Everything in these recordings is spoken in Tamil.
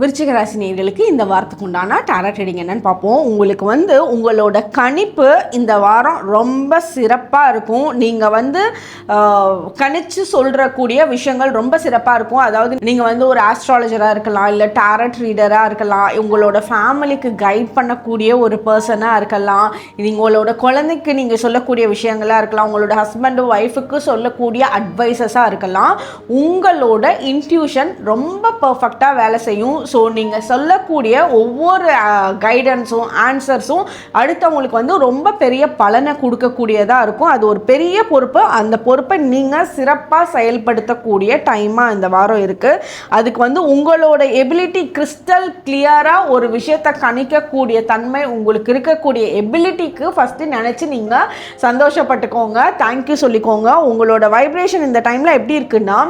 விருச்சிக ராசி நேயர்களுக்கு இந்த வாரத்துக்கு உண்டான டாரட் ரீடிங் என்னன்னு பார்ப்போம். உங்களுக்கு உங்களோட கணிப்பு இந்த வாரம் ரொம்ப சிறப்பாக இருக்கும். நீங்கள் கணிச்சு சொல்கிறக்கூடிய விஷயங்கள் ரொம்ப சிறப்பாக இருக்கும். அதாவது நீங்கள் ஒரு ஆஸ்ட்ராலஜராக இருக்கலாம், இல்லை டாரட் ரீடராக இருக்கலாம், உங்களோட ஃபேமிலிக்கு கைட் பண்ணக்கூடிய ஒரு பர்சனாக இருக்கலாம், உங்களோட குழந்தைக்கு நீங்கள் சொல்லக்கூடிய விஷயங்களாக இருக்கலாம், உங்களோட ஹஸ்பண்டு ஒய்ஃபுக்கு சொல்லக்கூடிய அட்வைசஸாக இருக்கலாம். உங்களோட இன்ட்யூஷன் ரொம்ப பர்ஃபெக்டாக வேலை செய்யும். ஸோ நீங்கள் சொல்லக்கூடிய ஒவ்வொரு கைடன்ஸும் ஆன்சர்ஸும் அடுத்தவங்களுக்கு ரொம்ப பெரிய பலனை கொடுக்கக்கூடியதாக இருக்கும். அது ஒரு பெரிய பொறுப்பு. அந்த பொறுப்பை நீங்கள் சிறப்பாக செயல்படுத்தக்கூடிய டைமாக இந்த வாரம் இருக்குது. அதுக்கு உங்களோட எபிலிட்டி கிறிஸ்டல் கிளியராக ஒரு விஷயத்தை கணிக்கக்கூடிய தன்மை உங்களுக்கு இருக்கக்கூடிய எபிலிட்டிக்கு ஃபஸ்ட்டு நினச்சி நீங்கள் சந்தோஷப்பட்டுக்கோங்க, தேங்க்யூ சொல்லிக்கோங்க. உங்களோட வைப்ரேஷன் இந்த டைமில் எப்படி இருக்குன்னா,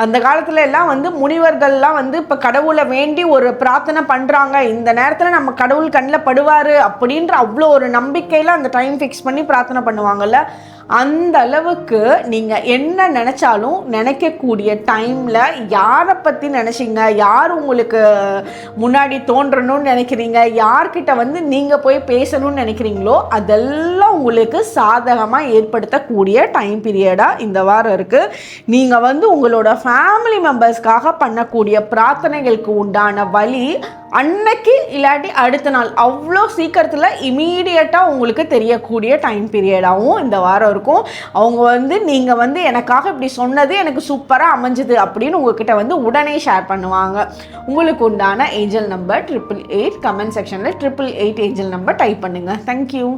அந்த காலத்தில் எல்லாம் முனிவர்கள்லாம் இப்போ கடவுளை வேண்டி ஒரு பிரார்த்தனை பண்ணுறாங்க, இந்த நேரத்தில் நம்ம கடவுள் கண்ணில் படுவார் அப்படின்ற அவ்வளோ ஒரு நம்பிக்கையில் அந்த டைம் ஃபிக்ஸ் பண்ணி பிரார்த்தனை பண்ணுவாங்கள்ல, அந்த அளவுக்கு நீங்கள் என்ன நினச்சாலும் நினைக்கக்கூடிய டைமில் யாரை பற்றி நினச்சிங்க, யார் உங்களுக்கு முன்னாடி தோன்றணும்னு நினைக்கிறீங்க, யார்கிட்ட நீங்கள் போய் பேசணும்னு நினைக்கிறீங்களோ அதெல்லாம் உங்களுக்கு சாதகமாக ஏற்படுத்தக்கூடிய டைம் பீரியடாக இந்த வாரம் இருக்குது. நீங்கள் உங்களோட ஃபேமிலி மெம்பர்ஸ்க்காக பண்ணக்கூடிய பிரார்த்தனைகளுக்கு உண்டான வழி அன்னைக்கு இல்லாட்டி அடுத்த நாள் அவ்வளோ சீக்கிரத்தில் இமீடியட்டாக உங்களுக்கு தெரியக்கூடிய டைம் பீரியடாகவும் இந்த வாரம் இருக்கும். அவங்க நீங்கள் எனக்காக இப்படி சொன்னது எனக்கு சூப்பராக அமைஞ்சுது அப்படின்னு உங்ககிட்ட உடனே ஷேர் பண்ணுவாங்க. உங்களுக்கு உண்டான ஏஞ்சல் நம்பர் 888. கமெண்ட் செக்ஷனில் 888 ஏஞ்சல் நம்பர் டைப் பண்ணுங்கள். தேங்க்யூ.